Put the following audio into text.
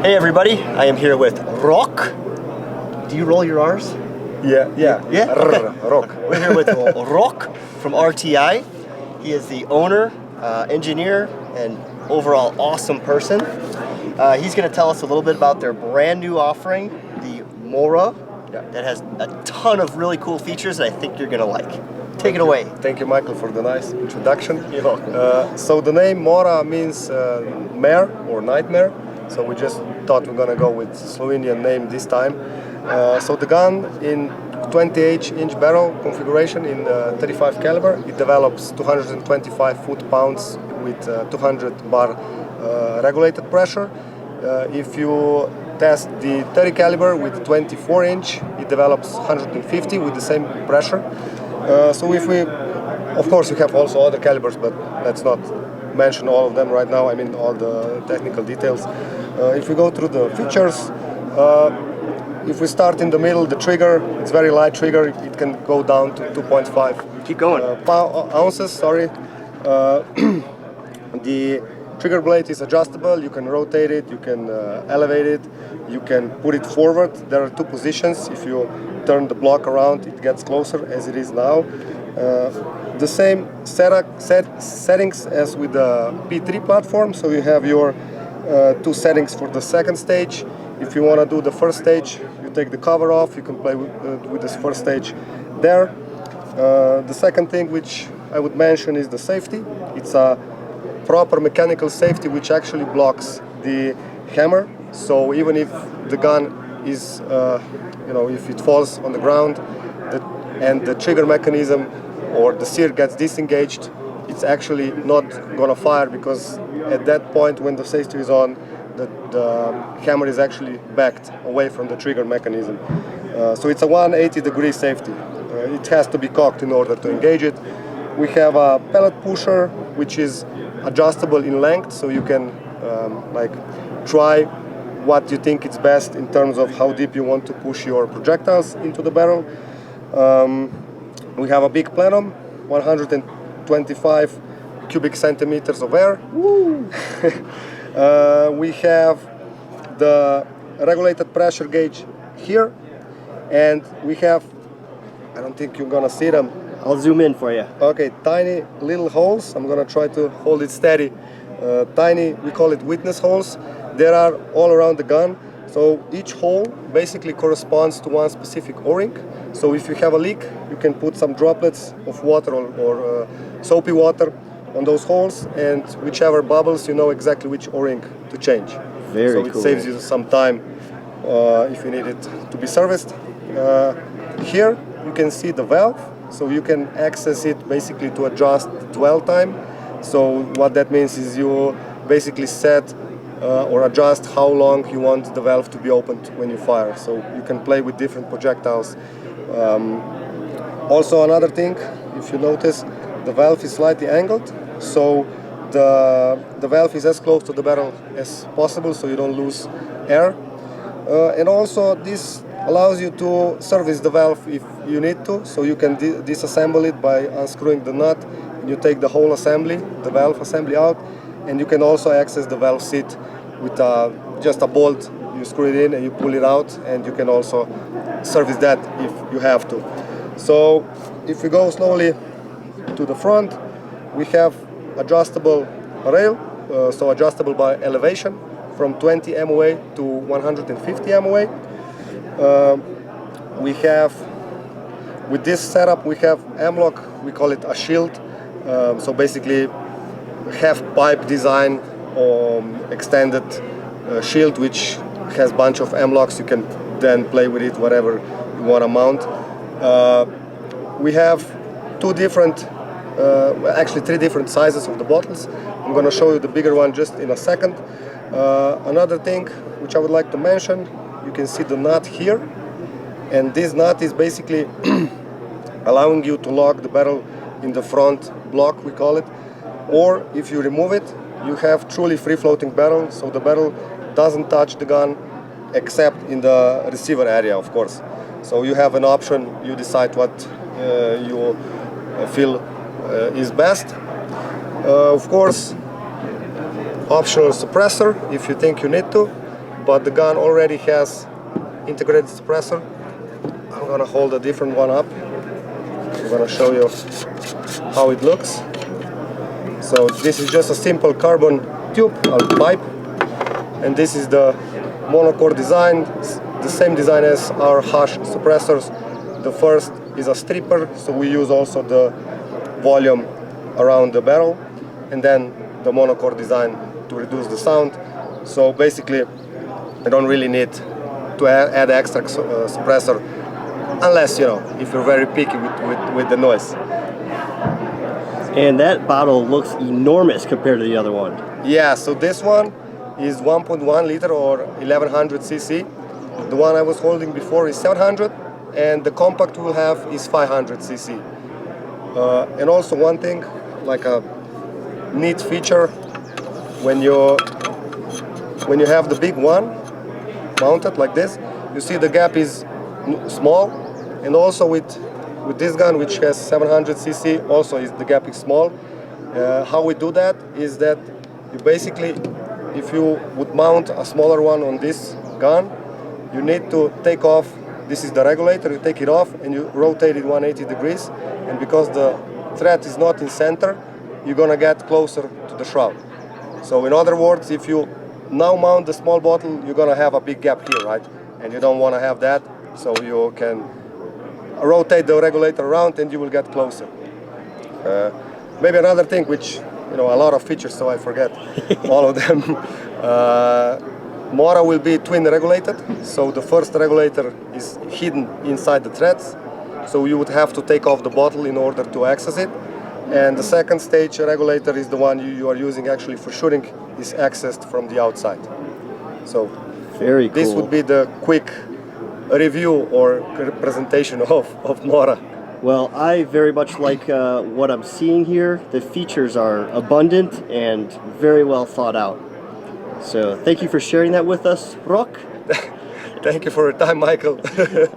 Hey everybody, I am here with Rock. Do you roll your R's? Yeah. Okay. Rock. We're here with Rock from RTI. He is the owner, engineer, and overall awesome person. He's going to tell us a little bit about their brand new offering, the Mora, that has a ton of really cool features that I think you're going to like. Take it away. Thank you, Michael, for the nice introduction. You're welcome. So the name Mora means mare or nightmare. So we just thought we're gonna go with Slovenian name this time. So the gun in 28-inch barrel configuration in 35 caliber. It develops 225 foot-pounds with 200 bar regulated pressure. If you test the 30 caliber with 24-inch, it develops 150 with the same pressure. So if we, of course, we have also other calibers, but let's not mention all of them right now. I mean all the technical details. If we go through the features, if we start in the middle, the trigger, it's very light trigger. It can go down to 2.5. Keep going. Ounces. Sorry. The trigger blade is adjustable. You can rotate it. You can elevate it. You can put it forward. There are two positions. If you turn the block around, it gets closer as it is now. The same settings as with the P3 platform. So you have your two settings for the second stage. If you want to do the first stage, you take the cover off. You can play with this first stage there. The second thing which I would mention is the safety. It's a proper mechanical safety which actually blocks the hammer. So even if the gun is, if it falls on the ground and the trigger mechanism or the sear gets disengaged, it's actually not gonna fire, because at that point when the safety is on, the hammer is actually backed away from the trigger mechanism. So it's a 180-degree safety. It has to be cocked in order to engage it. We have a pellet pusher which is adjustable in length, so you can try what you think is best in terms of how deep you want to push your projectiles into the barrel. We have a big plenum, 125 cubic centimeters of air. We have the regulated pressure gauge here, and we have, I don't think you're gonna see them. I'll zoom in for you. Okay, tiny little holes. I'm gonna try to hold it steady. Tiny, we call it witness holes. There are all around the gun. So each hole basically corresponds to one specific O-ring. So if you have a leak, you can put some droplets of water or soapy water on those holes, and whichever bubbles, you know exactly which O-ring to change. Very cool. So it saves you some time if you need it to be serviced. Here you can see the valve, so you can access it basically to adjust dwell time. So what that means is you basically set or adjust how long you want the valve to be opened when you fire. So you can play with different projectiles. Also another thing, if you notice, the valve is slightly angled, so the valve is as close to the barrel as possible, so you don't lose air. And also this allows you to service the valve if you need to, so you can disassemble it by unscrewing the nut. You take the whole assembly, the valve assembly out, and you can also access the valve seat with just a bolt. You screw it in and you pull it out, and you can also service that if you have to. So if we go slowly to the front, we have adjustable rail, so adjustable by elevation from 20 MOA to 150 MOA. We have, with this setup, we have M-lock, we call it a shield. So basically half pipe design extended shield which has a bunch of M-locks. You can then play with it whatever you want to mount. We have actually three different sizes of the bottles. I'm going to show you the bigger one just in a second. Another thing which I would like to mention, you can see the nut here, and this nut is basically allowing you to lock the barrel in the front block, we call it, or if you remove it, you have truly free-floating barrel, so the barrel doesn't touch the gun except in the receiver area, of course. So you have an option, you decide what you feel is best. Of course, optional suppressor if you think you need to. but the gun already has integrated suppressor. I'm gonna hold a different one up. I'm gonna show you how it looks. So this is just a simple carbon tube or pipe, and this is the monocore design, the same design as our hash suppressors. The first is a stripper, so we use also the volume around the barrel, and then the monocore design to reduce the sound. So basically, I don't really need to add extra suppressor, unless, you know, if you're very picky with the noise. And that bottle looks enormous compared to the other one. Yeah, so this one is 1.1 liter or 1100 cc. The one I was holding before is 700, and the compact we'll have is 500 cc. And also one thing, like a neat feature, when you have the big one mounted like this, you see the gap is small, and also with this gun, which has 700 cc, also the gap is small. How we do that is that you basically, if you would mount a smaller one on this gun, you need to take off, this is the regulator, you take it off and you rotate it 180 degrees, and because the thread is not in center, you're gonna get closer to the shroud. So in other words, if you now mount the small bottle, you're gonna have a big gap here, right? And you don't wanna have that, so you can rotate the regulator around and you will get closer. Maybe another thing, which, you know, a lot of features, so I forget all of them. Mora will be twin regulated, so the first regulator is hidden inside the threads, so you would have to take off the bottle in order to access it. And the second stage regulator is the one you are using actually for shooting, is accessed from the outside. So very cool. This would be the quick review or presentation of Mora. Well, I very much like what I'm seeing here. The features are abundant and very well thought out. So thank you for sharing that with us, Rock. Thank you for your time, Michael.